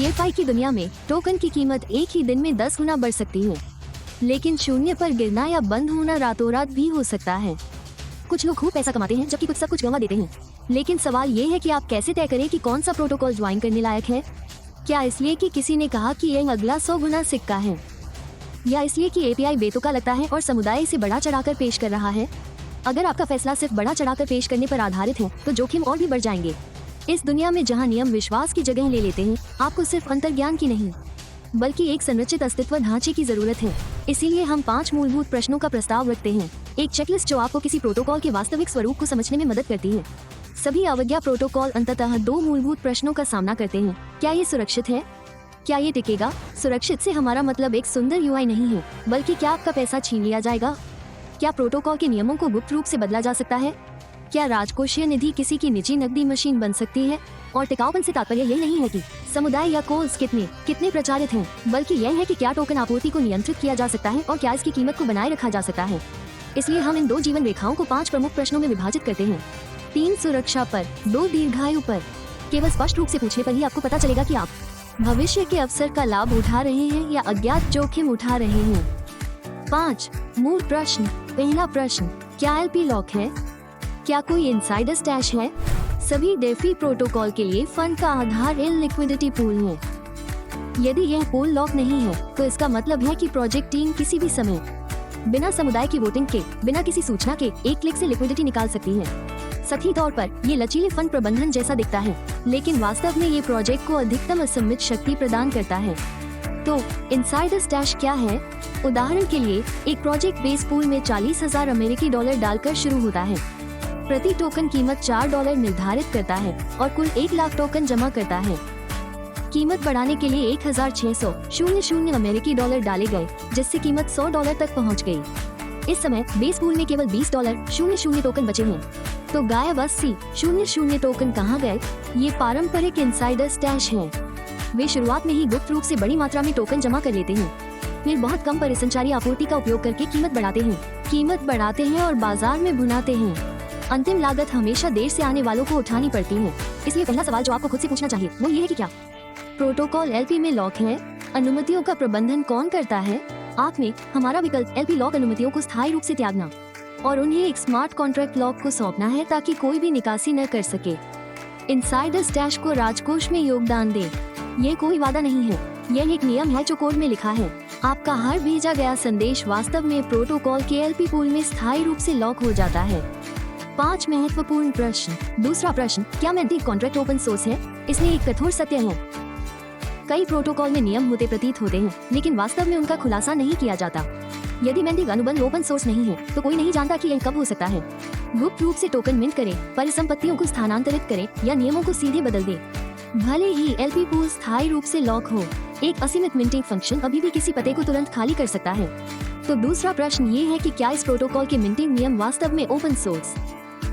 DeFi की दुनिया में टोकन की कीमत एक ही दिन में 10 गुना बढ़ सकती है, लेकिन शून्य पर गिरना या बंद होना रातों रात भी हो सकता है। कुछ लोग खूब पैसा कमाते हैं जबकि कुछ सब कुछ गंवा देते हैं। लेकिन सवाल ये है कि आप कैसे तय करें कि कौन सा प्रोटोकॉल ज्वाइन करने लायक है? क्या इसलिए कि किसी ने कहा कि यह अगला 100 गुना सिक्का है, या इसलिए कि API बेतुका लगता है और समुदाय इसे बढ़ा चढ़ाकर पेश कर रहा है? अगर आपका फैसला सिर्फ बढ़ा चढ़ाकर पेश करने पर आधारित है तो जोखिम और भी बढ़ जाएंगे। इस दुनिया में जहां नियम विश्वास की जगह ले लेते हैं, आपको सिर्फ अंतर्ज्ञान की नहीं बल्कि एक संरचित अस्तित्व ढांचे की जरूरत है। इसीलिए हम 5 मूलभूत प्रश्नों का प्रस्ताव रखते हैं, एक चेकलिस्ट जो आपको किसी प्रोटोकॉल के वास्तविक स्वरूप को समझने में मदद करती है। सभी अवज्ञा प्रोटोकॉल अंततः 2 मूलभूत प्रश्नों का सामना करते हैं। क्या ये सुरक्षित है? क्या ये टिकेगा? सुरक्षित से हमारा मतलब एक सुंदर UI नहीं है, बल्कि क्या आपका पैसा छीन लिया जाएगा? क्या प्रोटोकॉल के नियमों को गुप्त रूप से बदला जा सकता है? क्या राजकोषीय निधि किसी की निजी नकदी मशीन बन सकती है? और टिकाऊपन से तात्पर्य ये नहीं है कि समुदाय या कोल्स कितने प्रचारित हैं, बल्कि यह है कि क्या टोकन आपूर्ति को नियंत्रित किया जा सकता है और क्या इसकी कीमत को बनाए रखा जा सकता है। इसलिए हम इन 2 जीवन रेखाओं को 5 प्रमुख प्रश्नों में विभाजित करते हैं। 3 सुरक्षा पर, 2 दीर्घायु पर। केवल स्पष्ट रूप से पूछने पर ही आपको पता चलेगा कि आप भविष्य के अवसर का लाभ उठा रहे हैं या अज्ञात जोखिम उठा रहे हैं। 5 मूल प्रश्न। पहला प्रश्न, क्या LP लॉक है? क्या कोई इनसाइडर स्टैश है? सभी डेफी प्रोटोकॉल के लिए फंड का आधार लिक्विडिटी पूल है। यदि यह पूल लॉक नहीं है तो इसका मतलब है कि प्रोजेक्ट टीम किसी भी समय बिना समुदाय की वोटिंग के, बिना किसी सूचना के एक क्लिक से लिक्विडिटी निकाल सकती है। सतही तौर पर ये लचीले फंड प्रबंधन जैसा दिखता है, लेकिन वास्तव में ये प्रोजेक्ट को अधिकतम असीमित शक्ति प्रदान करता है। तो इनसाइडर स्टैश क्या है? उदाहरण के लिए, एक प्रोजेक्ट बेस पूल में $40,000 अमेरिकी डालकर शुरू होता है। प्रति टोकन कीमत $4 निर्धारित करता है और कुल 1 लाख टोकन जमा करता है। कीमत बढ़ाने के लिए 1,600 अमेरिकी डॉलर डाले गए, जिससे कीमत $100 तक पहुंच गई। इस समय बेस पूल में केवल $20 टोकन बचे हैं। तो गायब 80 टोकन कहाँ गए? ये पारंपरिक इनसाइडर स्टैश है। वे शुरुआत में ही गुप्त रूप से बड़ी मात्रा में टोकन जमा कर लेते हैं, फिर बहुत कम परिसंचारी आपूर्ति का उपयोग करके कीमत बढ़ाते हैं और बाजार में भुनाते हैं। अंतिम लागत हमेशा देर से आने वालों को उठानी पड़ती है। इसलिए पहला सवाल जो आपको खुद से पूछना चाहिए वो ये है कि क्या प्रोटोकॉल LP में लॉक है? अनुमतियों का प्रबंधन कौन करता है? आंख में हमारा विकल्प LP लॉक अनुमतियों को स्थायी रूप से त्यागना और उन्हें एक स्मार्ट कॉन्ट्रैक्ट लॉक को सौंपना है ताकि कोई भी निकासी न कर सके। इनसाइडर स्टैश को राजकोष में योगदान दे। ये कोई वादा नहीं है, यह एक नियम है जो कोड में लिखा है। आपका हर भेजा गया संदेश वास्तव में प्रोटोकॉल के LP पूल में स्थायी रूप से लॉक हो जाता है। 5 महत्वपूर्ण प्रश्न। दूसरा प्रश्न, क्या मेंटी कॉन्ट्रैक्ट ओपन सोर्स है? इसमें एक कठोर सत्य है, कई प्रोटोकॉल में नियम होते प्रतीत होते हैं, लेकिन वास्तव में उनका खुलासा नहीं किया जाता। यदि मेंटी अनुबंध ओपन सोर्स नहीं है तो कोई नहीं जानता कि यह कब हो सकता है। गुप्त रूप से टोकन मिंट करें, परिसंपत्तियों को स्थानांतरित करें या नियमों को सीधे बदल दे। भले ही LP पूल स्थायी रूप से लॉक हो, एक असीमित मिंटिंग फंक्शन अभी भी किसी पते को तुरंत खाली कर सकता है। तो दूसरा प्रश्न ये है कि क्या इस प्रोटोकॉल के मिंटिंग नियम वास्तव में ओपन सोर्स,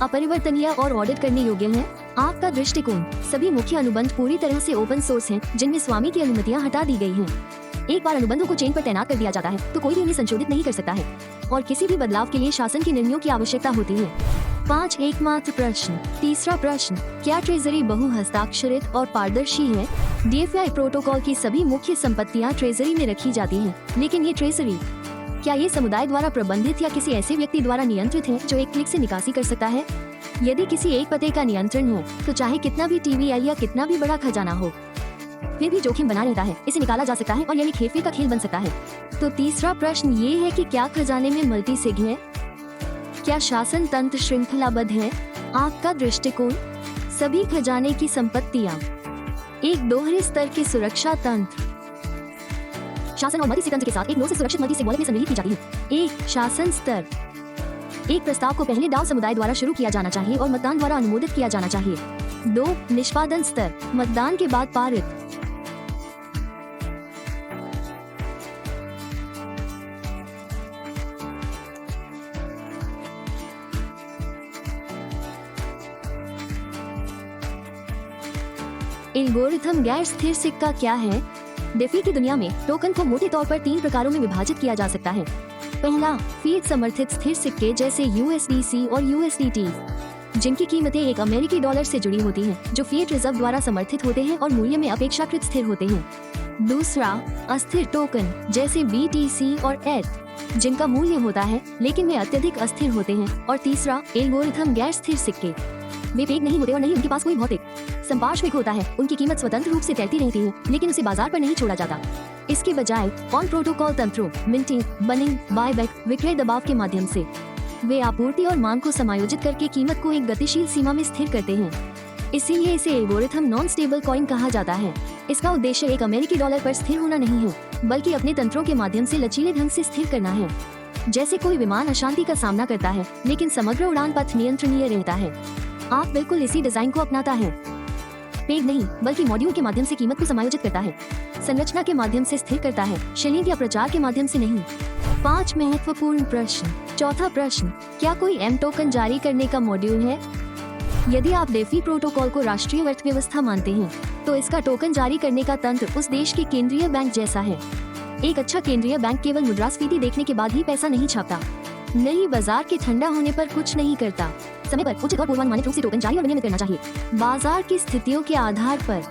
अपरिवर्तनीय और ऑडिट करने योग्य हैं? आपका दृष्टिकोण, सभी मुख्य अनुबंध पूरी तरह से ओपन सोर्स हैं, जिनमें स्वामी की अनुमतियां हटा दी गई हैं। एक बार अनुबंधों को चेन पर तैनात कर दिया जाता है तो कोई भी उन्हें संशोधित नहीं कर सकता है और किसी भी बदलाव के लिए शासन के निर्णयों की आवश्यकता होती है। 5 एकमात्र प्रश्न। तीसरा प्रश्न, क्या ट्रेजरी बहु हस्ताक्षरित और पारदर्शी है? DeFi प्रोटोकॉल की सभी मुख्य संपत्तियां ट्रेजरी में रखी जाती हैं, लेकिन ये ट्रेजरी क्या ये समुदाय द्वारा प्रबंधित या किसी ऐसे व्यक्ति द्वारा नियंत्रित है जो एक क्लिक से निकासी कर सकता है? यदि किसी एक पते का नियंत्रण है तो चाहे कितना भी TVL या कितना भी बड़ा खजाना हो, फिर भी जोखिम बना रहता है। इसे निकाला जा सकता है और यह एक हेरफेर का खेल बन सकता है। तो तीसरा प्रश्न ये है कि क्या खजाने में मल्टी सिग है? क्या शासन तंत्र श्रृंखलाबद्ध है? आपका दृष्टिकोण, सभी खजाने की संपत्तियां एक दोहरे स्तर के सुरक्षा तंत्र, शासन और मल्टी तंत्र के साथ एक नो से सुरक्षित मल्टी वॉलेट में संग्रहित की जाती है। 1 शासन स्तर, एक प्रस्ताव को पहले डाउ समुदाय द्वारा शुरू किया जाना चाहिए और मतदान द्वारा अनुमोदित किया जाना चाहिए। 2 निष्पादन स्तर, मतदान के बाद पारित। एल्गोरिथम गैर स्थिर सिक्का क्या है? डेफी की दुनिया में टोकन को मोटे तौर पर 3 प्रकारों में विभाजित किया जा सकता है। पहला, फीड समर्थित स्थिर सिक्के जैसे USDC और USDT। जिनकी कीमतें एक अमेरिकी डॉलर से जुड़ी होती हैं, जो फिएट रिजर्व द्वारा समर्थित होते हैं और मूल्य में अपेक्षाकृत स्थिर होते हैं। दूसरा, अस्थिर टोकन जैसे BTC और ETH, जिनका मूल्य होता है लेकिन वे अत्यधिक अस्थिर होते हैं। और तीसरा, एल्गोरिथम गैर स्थिर सिक्के। वे फेक नहीं होते और नहीं उनके पास कोई भौतिक संपार्श्विक होता है। उनकी कीमत स्वतंत्र रूप से तैरती रहती है, लेकिन उसे बाजार पर नहीं छोड़ा जाता। इसके बजाय ऑन प्रोटोकॉल तंत्रों, मिंटिंग, बनिंग, बायबैक, विक्रय दबाव के माध्यम से वे आपूर्ति और मांग को समायोजित करके कीमत को एक गतिशील सीमा में स्थिर करते हैं। इसीलिए इसे एल्गोरिथम नॉन स्टेबल कॉइन कहा जाता है। इसका उद्देश्य एक अमेरिकी डॉलर पर स्थिर होना नहीं है, बल्कि अपने तंत्रों के माध्यम से लचीले ढंग से स्थिर करना है। जैसे कोई विमान अशांति का सामना करता है, लेकिन समग्र उड़ान पथ नियंत्रणीय रहता है। आप बिल्कुल इसी डिजाइन को अपनाता है। पेग नहीं, बल्कि मॉड्यूल के माध्यम से कीमत को समायोजित करता है, संरचना के माध्यम से स्थिर करता है, शिलींग या प्रचार के माध्यम से नहीं। 5 महत्वपूर्ण प्रश्न। चौथा प्रश्न, क्या कोई M टोकन जारी करने का मॉड्यूल है? यदि आप डेफी प्रोटोकॉल को राष्ट्रीय अर्थव्यवस्था मानते हैं, तो इसका टोकन जारी करने का तंत्र उस देश के केंद्रीय बैंक जैसा है। एक अच्छा केंद्रीय बैंक केवल मुद्रास्फीति देखने के बाद ही पैसा नहीं छापता, नहीं बाजार के ठंडा होने पर कुछ नहीं करता। समय पर उचित और पूर्वानुमानित रूप से टोकन जारी और विनिमय करना चाहिए, बाजार की स्थितियों के आधार पर।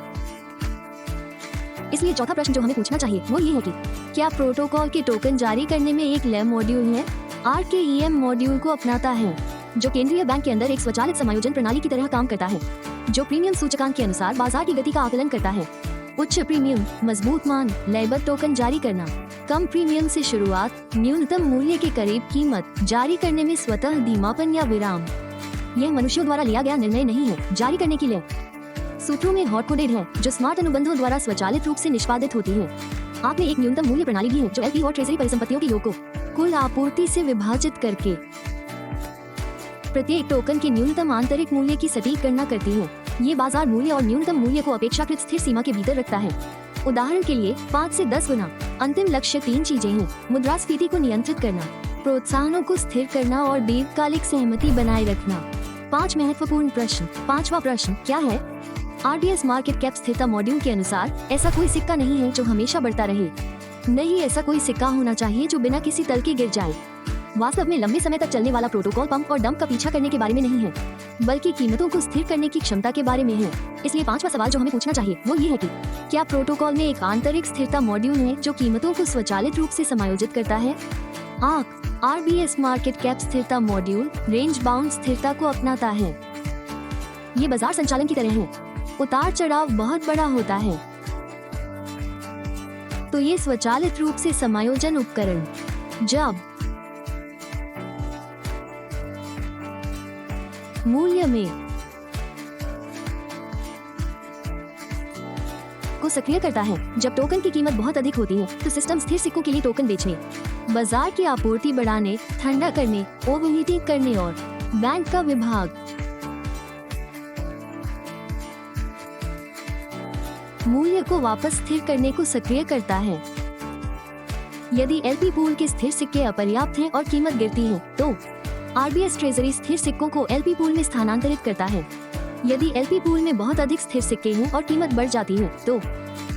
इसलिए चौथा प्रश्न जो हमें पूछना चाहिए वो ये है कि क्या प्रोटोकॉल के टोकन जारी करने में एक LEM मॉड्यूल है? RKEM मॉड्यूल को अपनाता है, जो केंद्रीय बैंक के अंदर एक स्वचालित समायोजन प्रणाली की तरह काम करता है, जो प्रीमियम सूचकांक के अनुसार बाजार की गति का आकलन करता है। उच्च प्रीमियम, मजबूत मान, लयबद्ध टोकन जारी करना, कम प्रीमियम से शुरुआत, न्यूनतम मूल्य के करीब कीमत जारी करने में स्वतः धीमापन या विराम। यह मनुष्यों द्वारा लिया गया निर्णय नहीं है। जारी करने की लय सूत्रों में हॉट कोडेड है, जो स्मार्ट अनुबंधों द्वारा स्वचालित रूप से निष्पादित होती है। आप में एक न्यूनतम मूल्य प्रणाली भी है, जो LP और ट्रेजरी परिसंपत्तियों के योग को कुल आपूर्ति से विभाजित करके प्रत्येक टोकन के न्यूनतम आंतरिक मूल्य की सटीक गणना करती है। ये बाजार मूल्य और न्यूनतम मूल्य को अपेक्षाकृत स्थिर सीमा के भीतर रखता है। उदाहरण के लिए 5 से 10 गुना। अंतिम लक्ष्य 3 चीजें हैं: मुद्रास्फीति को नियंत्रित करना, प्रोत्साहनों को स्थिर करना और दीर्घकालिक सहमति बनाए रखना। 5 महत्वपूर्ण प्रश्न। 5वां प्रश्न क्या है? RBS मार्केट कैप स्थिरता मॉड्यूल के अनुसार ऐसा कोई सिक्का नहीं है जो हमेशा बढ़ता रहे। नहीं, ऐसा कोई सिक्का होना चाहिए जो बिना किसी तल के गिर जाए। वास्तव में लंबे समय तक चलने वाला प्रोटोकॉल पंप और डंप का पीछा करने के बारे में नहीं है, बल्कि कीमतों को स्थिर करने की क्षमता के बारे में है। इसलिए 5वां सवाल जो हमें पूछना चाहिए वो ये है कि क्या प्रोटोकॉल में एक आंतरिक स्थिरता मॉड्यूल है जो कीमतों को स्वचालित रूप से समायोजित करता है? RBS मार्केट कैप स्थिरता मॉड्यूल रेंज बाउंड स्थिरता को अपनाता है। ये बाजार संचालन की तरह है, उतार चढ़ाव बहुत बड़ा होता है, तो ये स्वचालित रूप से समायोजन उपकरण जब मूल्य में को सक्रिय करता है। जब टोकन की कीमत बहुत अधिक होती है, तो सिस्टम स्थिर सिक्कों के लिए टोकन बेचने, बाजार की आपूर्ति बढ़ाने, ठंडा करने, ओवरहीटिंग करने और बैंक का विभाग मूल्य को वापस स्थिर करने को सक्रिय करता है। यदि LP पूल के स्थिर सिक्के अपर्याप्त हैं और कीमत गिरती है, तो RBS ट्रेजरी स्थिर सिक्कों को LP पूल में स्थानांतरित करता है। यदि LP पूल में बहुत अधिक स्थिर सिक्के हैं और कीमत बढ़ जाती है, तो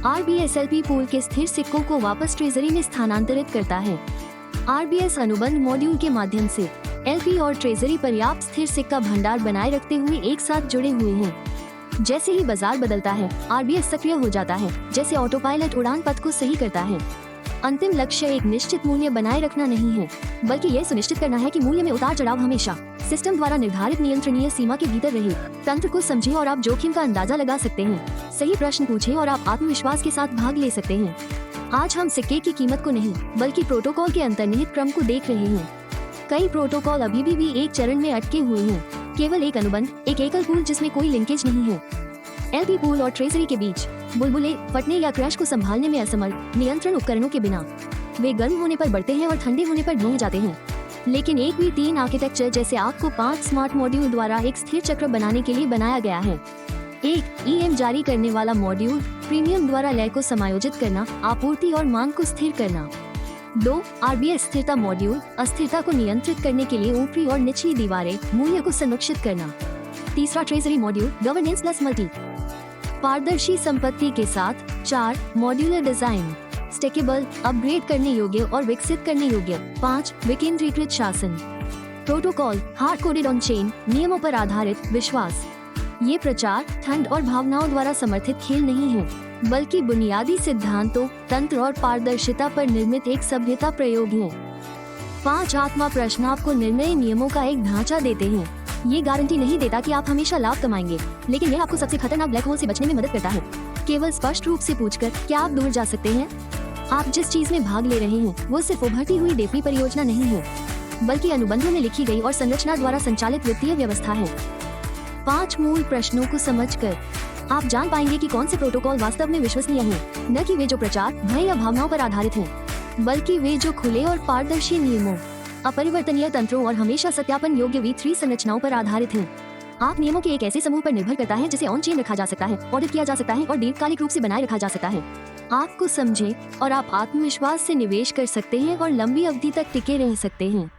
RBS LP पूल के स्थिर सिक्कों को वापस ट्रेजरी में स्थानांतरित करता है। RBS अनुबंध मॉड्यूल के माध्यम से LP और ट्रेजरी पर्याप्त स्थिर सिक्का भंडार बनाए रखते हुए एक साथ जुड़े हुए हैं। जैसे ही बाजार बदलता है, RBS सक्रिय हो जाता है, जैसे ऑटो पायलट उड़ान पथ को सही करता है। अंतिम लक्ष्य एक निश्चित मूल्य बनाए रखना नहीं है, बल्कि यह सुनिश्चित करना है कि मूल्य में उतार चढ़ाव हमेशा सिस्टम द्वारा निर्धारित नियंत्रणीय सीमा के भीतर रहे। तंत्र को समझें और आप जोखिम का अंदाजा लगा सकते हैं। सही प्रश्न पूछें और आप आत्मविश्वास के साथ भाग ले सकते हैं। आज हम सिक्के की कीमत को नहीं, बल्कि प्रोटोकॉल के अंतर्निहित क्रम को देख रहे हैं। कई प्रोटोकॉल अभी भी एक चरण में अटके हुए हैं, केवल एक अनुबंध, एक एकल पूल जिसमें कोई लिंकेज नहीं है। LP पूल और ट्रेजरी के बीच बुलबुले, फटने या क्रैश को संभालने में असमर्थ नियंत्रण उपकरणों के बिना वे गर्म होने पर बढ़ते हैं और ठंडे होने पर ढह जाते हैं। लेकिन एक भी 3 आर्किटेक्चर जैसे आग को 5 स्मार्ट मॉड्यूल द्वारा एक स्थिर चक्र बनाने के लिए बनाया गया है। 1 EM जारी करने वाला मॉड्यूल प्रीमियम द्वारा लय को समायोजित करना, आपूर्ति और मांग को स्थिर करना। 2 RBS स्थिरता मॉड्यूल अस्थिरता को नियंत्रित करने के लिए ऊपरी और निचली दीवारें मूल्य को संरक्षित करना। 3 treasury module governance plus multi पारदर्शी संपत्ति के साथ। 4 मॉड्यूलर डिजाइन स्टेकेबल, अपग्रेड करने योग्य और विकसित करने योग्य। 5 विकेंद्रीकृत शासन। Protocol hard coded on chain, नियमों पर आधारित विश्वास। ये प्रचार ठंड और भावनाओं द्वारा समर्थित खेल नहीं है, बल्कि बुनियादी सिद्धांतों, तंत्र और पारदर्शिता पर निर्मित एक सभ्यता प्रयोग है। 5 आत्मा प्रश्न आपको निर्णय नियमों का एक ढांचा देते हैं। ये गारंटी नहीं देता कि आप हमेशा लाभ कमाएंगे, लेकिन यह आपको सबसे खतरनाक ब्लैक होल से बचने में मदद करता है। केवल स्पष्ट रूप से पूछकर क्या आप दूर जा सकते हैं? आप जिस चीज में भाग ले रहे हैं वो सिर्फ उभरती हुई डेफनी परियोजना नहीं है, बल्कि अनुबंधों में लिखी गई और संरचना द्वारा संचालित वित्तीय व्यवस्था है। 5 मूल प्रश्नों को समझकर आप जान पाएंगे कि कौन से प्रोटोकॉल वास्तव में विश्वसनीय हैं, न कि वे जो प्रचार, भय या भावनाओं पर आधारित हैं, बल्कि वे जो खुले और पारदर्शी नियमों, अपरिवर्तनीय तंत्रों और हमेशा सत्यापन योग्य V3 संरचनाओं पर आधारित हैं। आप नियमों के एक ऐसे समूह पर निर्भर करता है जिसे ऑन चेन रखा जा सकता है, ऑडिट किया जा सकता है और दीर्घकालिक रूप से बनाए रखा जा सकता है। आपको समझे और आप आत्मविश्वास से निवेश कर सकते हैं और लंबी अवधि तक टिके रह सकते हैं।